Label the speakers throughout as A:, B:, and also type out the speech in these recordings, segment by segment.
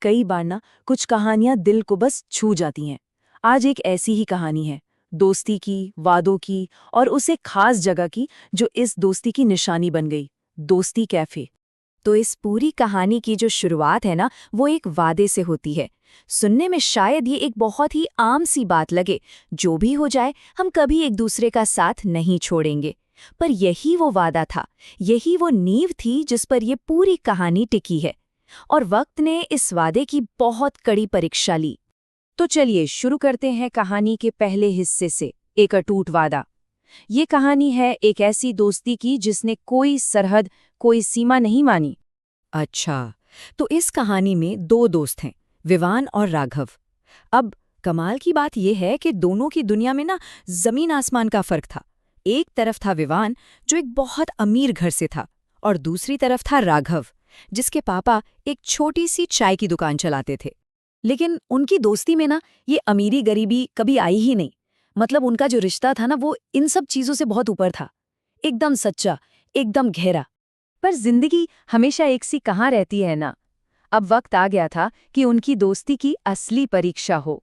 A: कई बार ना कुछ कहानियां दिल को बस छू जाती हैं। आज एक ऐसी ही कहानी है, दोस्ती की, वादों की और उस एक खास जगह की जो इस दोस्ती की निशानी बन गई, दोस्ती कैफे।
B: तो इस पूरी कहानी की जो शुरुआत है ना, वो एक वादे से होती है। सुनने में शायद ये एक बहुत ही आम सी बात लगे, जो भी हो जाए हम कभी एक दूसरे का साथ नहीं छोड़ेंगे। पर यही वो वादा था, यही वो नींव थी जिस पर ये पूरी कहानी टिकी है। और वक्त ने इस वादे की बहुत कड़ी परीक्षा ली।
A: तो चलिए शुरू करते हैं कहानी के पहले हिस्से से, एक अटूट वादा। ये कहानी है एक ऐसी दोस्ती की जिसने कोई सरहद, कोई सीमा नहीं मानी।
B: अच्छा, तो इस कहानी में दो दोस्त हैं, विवान और राघव। अब कमाल की बात यह है कि दोनों की दुनिया में ना जमीन आसमान का फर्क था। एक तरफ था विवान, जो एक बहुत अमीर घर से था, और दूसरी तरफ था राघव, जिसके पापा एक छोटी सी चाय की दुकान चलाते थे। लेकिन उनकी दोस्ती में ना ये अमीरी गरीबी कभी आई ही नहीं। मतलब उनका जो रिश्ता था ना, वो इन सब चीजों से बहुत ऊपर था, एकदम सच्चा, एकदम गहरा।
A: पर जिंदगी हमेशा एक सी कहाँ रहती है ना। अब वक्त आ गया था कि उनकी दोस्ती की असली परीक्षा हो।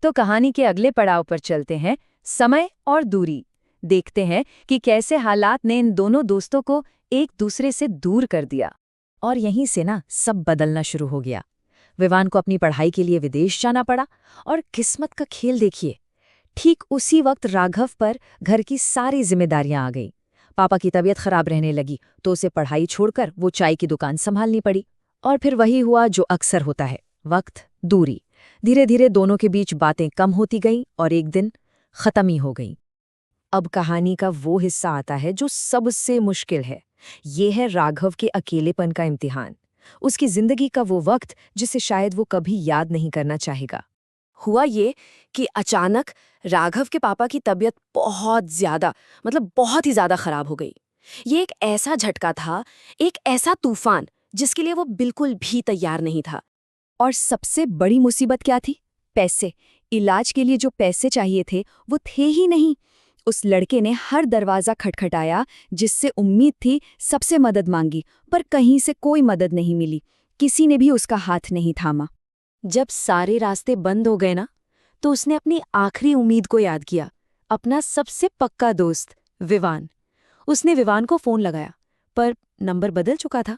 A: तो कहानी के अगले पड़ाव पर चलते हैं, समय और दूरी। देखते हैं कि कैसे हालात ने इन दोनों दोस्तों को एक दूसरे से दूर कर दिया।
B: और यहीं से ना सब बदलना शुरू हो गया। विवान को अपनी पढ़ाई के लिए विदेश जाना पड़ा, और किस्मत का खेल देखिए, ठीक उसी वक्त राघव पर घर की सारी जिम्मेदारियां आ गईं। पापा की तबीयत खराब रहने लगी, तो उसे पढ़ाई छोड़कर वो चाय की दुकान संभालनी पड़ी। और फिर वही हुआ जो अक्सर होता है, वक्त, दूरी। धीरे धीरे दोनों के बीच बातें कम होती गईं और एक दिन खत्म ही हो गईं। अब कहानी का वो हिस्सा आता है जो सबसे मुश्किल है। ये है राघव के अकेलेपन का इम्तिहान, उसकी जिंदगी का वो वक्त जिसे शायद वो कभी याद नहीं करना चाहेगा। हुआ ये कि अचानक राघव के पापा की तबीयत बहुत ही ज्यादा खराब हो गई। ये एक ऐसा झटका था, एक ऐसा तूफान जिसके लिए वो बिल्कुल भी तैयार नहीं था। और सबसे बड़ी मुसीबत क्या थी? पैसे। इलाज के लिए जो पैसे चाहिए थे वो थे ही नहीं। उस लड़के ने हर दरवाजा खटखटाया, जिससे उम्मीद थी, सबसे मदद मांगी, पर कहीं से कोई मदद नहीं मिली। किसी ने भी उसका हाथ नहीं थामा। जब सारे रास्ते बंद हो गए ना, तो उसने अपनी आखिरी उम्मीद को याद किया, अपना सबसे पक्का दोस्त विवान। उसने विवान को फोन लगाया, पर नंबर बदल चुका था।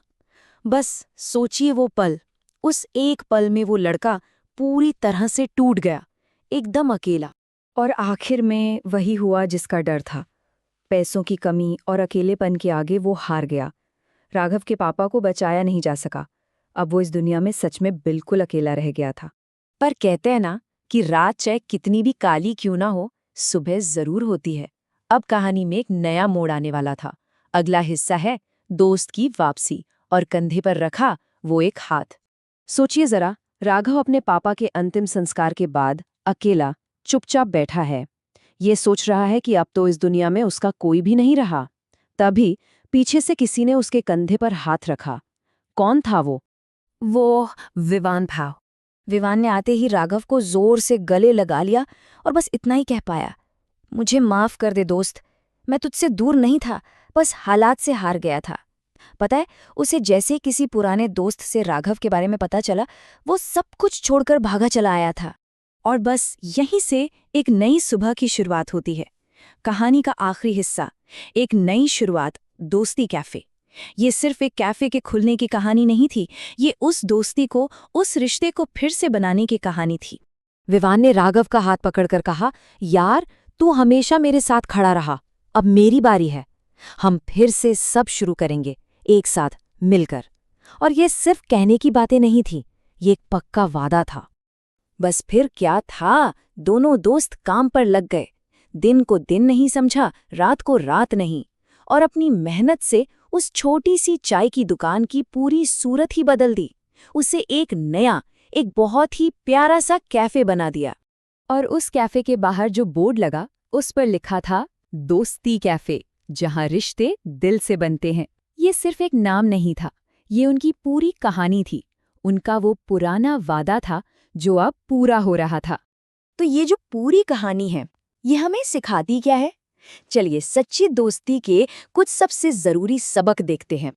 B: बस सोचिए वो पल, उस एक पल में वो लड़का पूरी तरह से टूट गया, एकदम अकेला। और आखिर में वही हुआ जिसका डर था। पैसों की कमी और अकेलेपन के आगे वो हार गया। राघव के पापा को बचाया नहीं जा सका। अब वो इस दुनिया में सच में बिल्कुल अकेला रह गया था। पर कहते हैं ना कि रात चाहे कितनी भी काली क्यों ना हो, सुबह जरूर होती है। अब कहानी में एक नया मोड़ आने वाला था। अगला हिस्सा है दोस्त की वापसी, और कंधे पर रखा वो एक हाथ। सोचिए जरा, राघव अपने पापा के अंतिम संस्कार के बाद अकेला चुपचाप बैठा है। ये सोच रहा है कि अब तो इस दुनिया में उसका कोई भी नहीं रहा। तभी पीछे से किसी ने उसके कंधे पर हाथ रखा। कौन था वो? वो विवान था। विवान ने आते ही राघव को जोर से गले लगा लिया और बस इतना ही कह पाया, मुझे माफ कर दे दोस्त, मैं तुझसे दूर नहीं था, बस हालात से हार गया था। पता है, उसे जैसे किसी पुराने दोस्त से राघव के बारे में पता चला, वो सब कुछ छोड़कर भागा चला आया था। और बस यहीं से एक नई सुबह की शुरुआत होती है। कहानी का आखिरी हिस्सा, एक नई शुरुआत, दोस्ती कैफे। ये सिर्फ एक कैफे के खुलने की कहानी नहीं थी, ये उस दोस्ती को, उस रिश्ते को फिर से बनाने की कहानी थी। विवान ने राघव का हाथ पकड़कर कहा, यार तू हमेशा मेरे साथ खड़ा रहा, अब मेरी बारी है। हम फिर से सब शुरू करेंगे, एक साथ मिलकर। और ये सिर्फ कहने की बातें नहीं थी, ये एक पक्का वादा था। बस फिर क्या था, दोनों दोस्त काम पर लग गए। दिन को दिन नहीं समझा, रात को रात नहीं, और अपनी मेहनत से उस छोटी सी चाय की दुकान की पूरी सूरत ही बदल दी। उसे एक नया, एक बहुत ही प्यारा सा कैफे बना दिया। और उस कैफे के बाहर जो बोर्ड लगा, उस पर लिखा था, दोस्ती कैफे, जहां रिश्ते दिल से बनते हैं। ये सिर्फ एक नाम नहीं था, ये उनकी पूरी कहानी थी। उनका वो पुराना वादा था जो अब पूरा हो रहा था। तो ये जो पूरी कहानी है, ये हमें सिखाती क्या है? चलिए सच्ची दोस्ती के कुछ सबसे जरूरी सबक देखते हैं।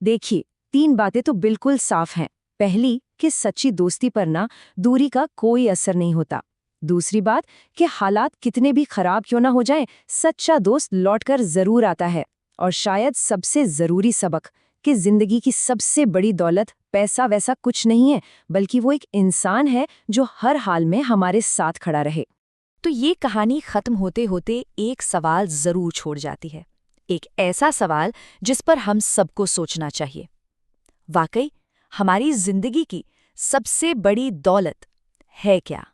B: देखिए, 3 बातें तो बिल्कुल साफ हैं। पहली,
A: कि सच्ची दोस्ती पर ना दूरी का कोई असर नहीं होता। दूसरी बात कि हालात कितने भी खराब क्यों ना हो जाएं, सच्चा दोस्त लौटकर जरूर आता है। और शायद सबसे जरूरी सबक कि जिंदगी की सबसे बड़ी दौलत पैसा वैसा कुछ नहीं है, बल्कि वो एक इंसान है जो हर हाल में हमारे साथ खड़ा रहे।
B: तो ये कहानी खत्म होते होते एक सवाल जरूर छोड़ जाती है, एक ऐसा सवाल जिस पर हम सबको सोचना चाहिए। वाकई हमारी जिंदगी की सबसे बड़ी दौलत है क्या?